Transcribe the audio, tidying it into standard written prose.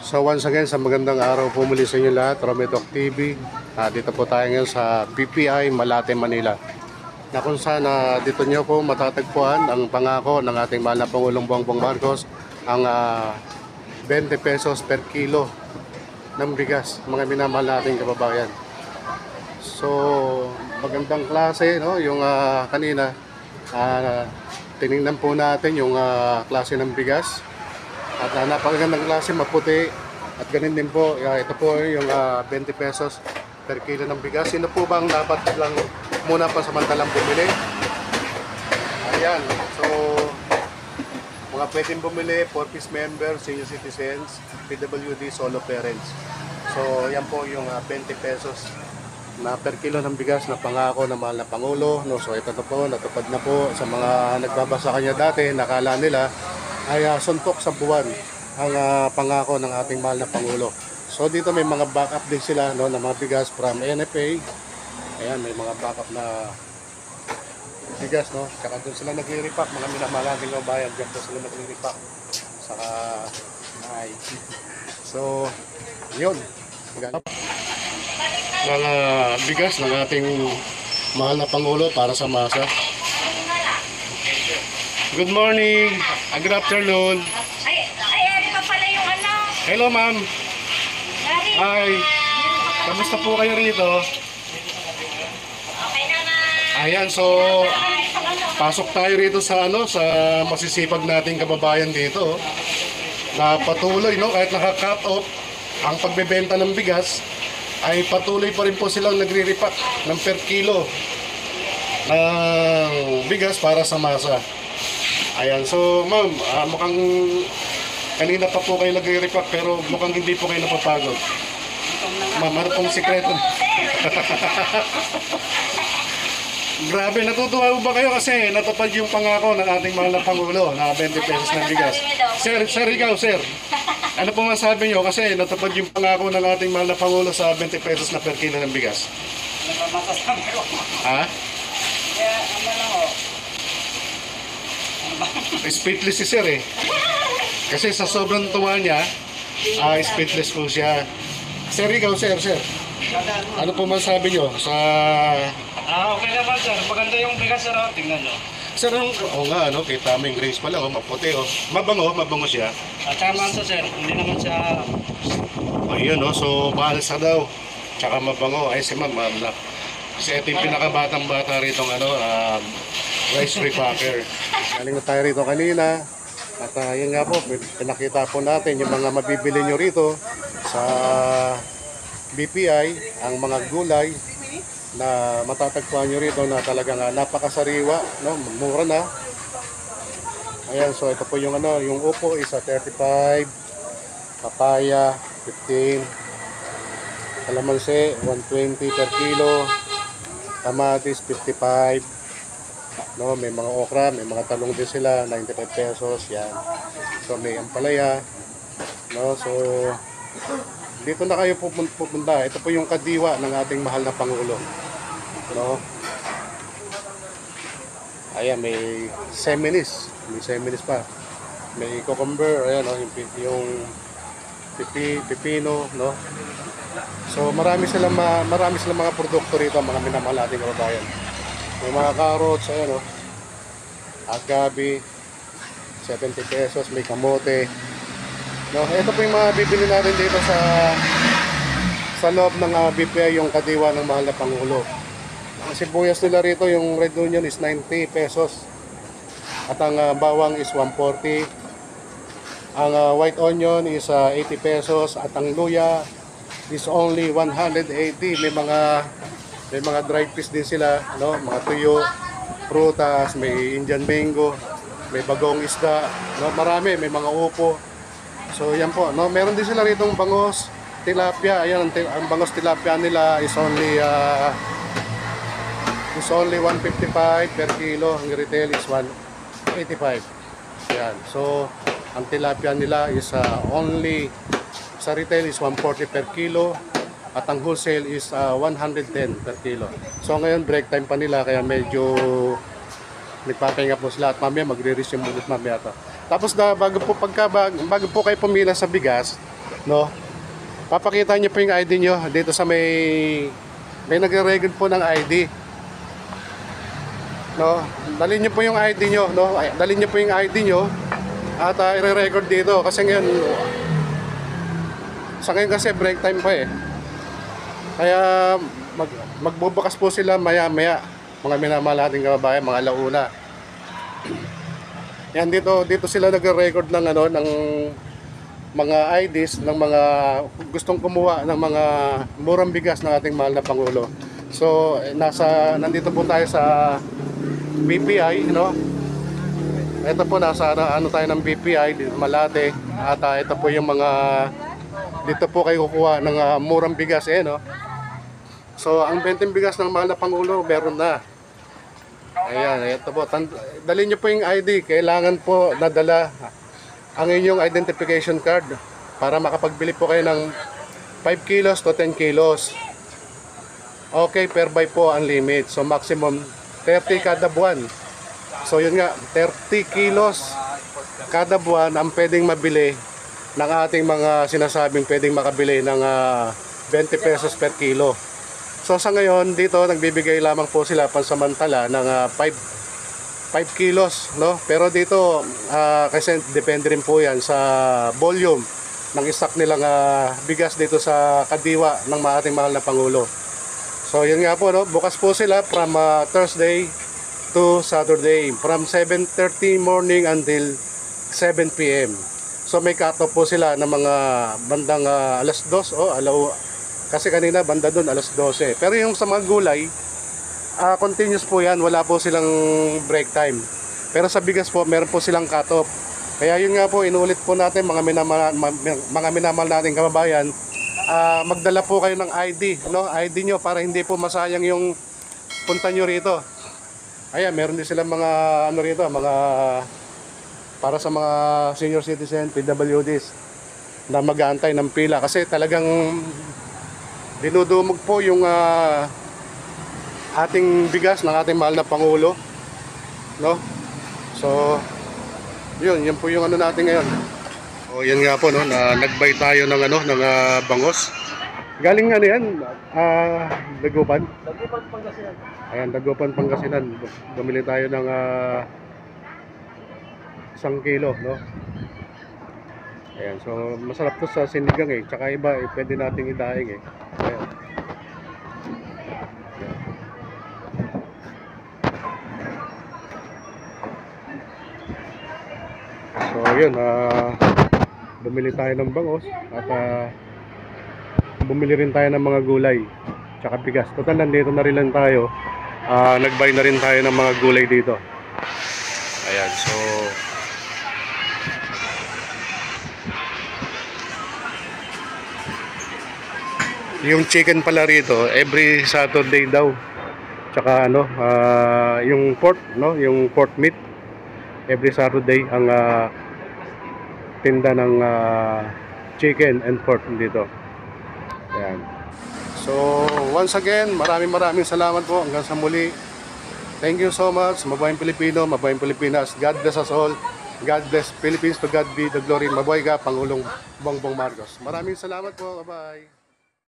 So once again, sa magandang araw po muli sa inyo lahat, Rometok TV. Dito po tayo ngayon sa BPI Malate, Manila. Na kung saan dito nyo po matatagpuan ang pangako ng ating mahal na Pangulong Bongbong Marcos, ang 20 pesos per kilo ng bigas, mga minamahal nating kababayan. So magandang klase, no? Yung kanina, tinignan po natin yung klase ng bigas. At napakagandang klase, maputi. At ganun din po, ito po yung 20 pesos per kilo ng bigas. Sino po bang dapat lang muna pa samantalang bumili? Ayan, so mga pwedeng bumili, 4-piece member, senior citizens, PWD, solo parents. So yan po yung 20 pesos na per kilo ng bigas na pangako ng mahal na Pangulo. No? So ito na po, natupad na po sa mga nagbabasa kanya dati, nakala nila ay suntok sa buwan ang pangako ng ating mahal na Pangulo. So dito may mga backup din sila, no, ng mga bigas from NFA. Ayan, may mga backup na bigas, no. Tsaka doon sila nagre-repack, mga minamahal nating kababayan, diyan po sila nagre-repack. Saka ay. So, yun. Mga bigas ng ating mahal na Pangulo para sa masa. Good morning. Good afternoon. Ay, pa pala yung ano. Hello, ma'am. Dari. Hi. Kamusta po kayo rito? Okay naman. Ayan, so pasok tayo rito sa sa masisipag nating kababayan dito. Na patuloy, no, kahit naka-cut off ang pagbebenta ng bigas, ay patuloy pa rin po silang nagre-repack ng per kilo ng bigas para sa masa. Ayan, so ma'am, mukhang kanina pa po kayo nagre-repack pero mukhang hindi po kayo napapagod. Ma'am, ano pong sikreto? Grabe, natutuwa ba kayo kasi natupad yung pangako ng ating mahal na Pangulo na 20 pesos na bigas. Sir, ikaw, sir. Ano po masabi nyo kasi natupad yung pangako ng ating mahal na Pangulo sa 20 pesos na per kilo ng bigas? Ha? Kaya, ano lang o. Speechless si sir eh. Kasi sa sobrang tuwa niya, speechless po siya. Sir, ikaw, sir. Ano po masabi nyo sa... Okay naman sir, maganda yung bigas sir, tingnan nyo. Sir, nga, kita mo yung grace pala, maputi, mabango siya. Tama sa sir, hindi naman siya... Ayun, so balsa daw, tsaka mabango. Ay, si ma'am, kasi ito yung pinakabatang bata rito, rice repacker. Galing na tayo rito kanina. At yun nga po, pinakita po natin yung mga mabibili nyo rito sa BPI, ang mga gulay na matatagpuan nyo rito na talagang napakasariwa, no? Mura na. Ayan, so ito po yung yung upo is 35, papaya 15, kalamansi 120 per kilo, kamatis 55, no? May mga okra, may mga talong din sila, 95 pesos, yan. So may ampalaya, no? So dito na kayo pupunta. Ito po yung kadiwa ng ating mahal na Pangulo, no? Ayan, may seminis pa, may cucumber, ayan, yung pipino, no? So marami silang mga produkto rito, mga minamahal nating kababayan. May mga carrots, ayan, agabi 70 pesos, may kamote, no? Ito po yung mga bibili natin dito sa loob ng BPI, yung kadiwa ng mahal na Pangulo. Ang sibuyas nila rito, yung red onion is 90 pesos. At ang bawang is 140. Ang white onion is 80 pesos. At ang luya is only 180. May mga dried fish din sila, no? Mga tuyo, prutas, may Indian mango, may bagong isda, no? Marami, may mga upo. So yan po, no? Meron din sila rito bangos, tilapia. Ayan, ang bangos tilapia nila is only 155 per kilo. Ang retail is 185. Ayan. So ang tilapia nila is only sa retail is 140 per kilo at ang wholesale is 110 per kilo. So ngayon break time pa nila kaya medyo nagpapahinga po sila at mamaya magre-resume ulit mamaya to. Tapos bago po kayo pumila sa bigas, no? Papakita niyo po yung ID niyo dito sa may nagre-record po ng ID. No, dalhin niyo po yung ID niyo, no? Dalhin niyo po yung ID niyo at i-record dito kasi ngayon kasi break time pa eh. Kaya magbubukas po sila maya-maya, mga minamahal nating kababayan, mga alauna. Yan dito sila nagre-record ng ng mga IDs ng mga gustong kumuha ng mga murang bigas ng ating mahal na Pangulo. So nandito po tayo sa BPI, no? Ito po nasa tayo ng BPI dito Malate at ito po yung mga dito po kayo kukuha ng murang bigas no. So ang benteng bigas ng mahal na Pangulo meron na. Ayan, ito po. Dalhin niyo po yung ID. Kailangan po nadala ang inyong identification card para makapagbili po kayo ng 5 kilos to 10 kilos. Okay, per buy po ang limit. So maximum 30 kada buwan. So yun nga, 30 kilos kada buwan ang pwedeng mabili ng ating mga sinasabing pwedeng makabili ng 20 pesos per kilo. So sa ngayon dito nagbibigay lamang po sila pansamantala ng 5 kilos, no? Pero dito kasi depende rin po yan sa volume ng stock nilang bigas dito sa kadiwa ng ating mahal na Pangulo. So yun nga po, no? Bukas po sila from Thursday to Saturday from 7:30 morning until 7 PM. So may cut-off po sila ng mga bandang alas 2 kasi kanina banda doon alas 12. Pero yung sa mga gulay, continuous po yan, wala po silang break time. Pero sa bigas po, meron po silang cut-off. Kaya yun nga po, inulit po natin mga minamahal nating kababayan, magdala po kayo ng ID, no? ID nyo para hindi po masayang yung punta nyo rito. Ayan, meron din silang mga rito, mga para sa mga senior citizen, PWDs na mag-aantay ng pila kasi talagang dinudumog po yung ating bigas ng ating mahal na Pangulo, no? So yun po yung natin ngayon. O yan nga po, no, na nagbay tayo ng ng bangos. Galing yan, Dagupan. Dagupan, Pangasinan. Ayan, Dagupan, Pangasinan. Bumili tayo ng 1 kilo, no? Ayan, so masarap to sa sinigang tsaka iba pwede nating idaing Ayan. So yun, bumili tayo ng bangos at bumili rin tayo ng mga gulay tsaka bigas. Total nandito na rin lang tayo, nagbay na rin tayo ng mga gulay dito. Ayan, so yung chicken pala rito every Saturday daw. Tsaka yung pork, no, yung pork meat every Saturday ang tinda ng chicken and pork dito. Ayan. So once again, maraming salamat po hanggang sa muli. Thank you so much. Mabuhay Pilipino, mabuhay Pilipinas. God bless us all. God bless Philippines, to God be the glory. Mabuhay ka, Pangulong Bongbong Marcos. Maraming salamat po. Bye-bye.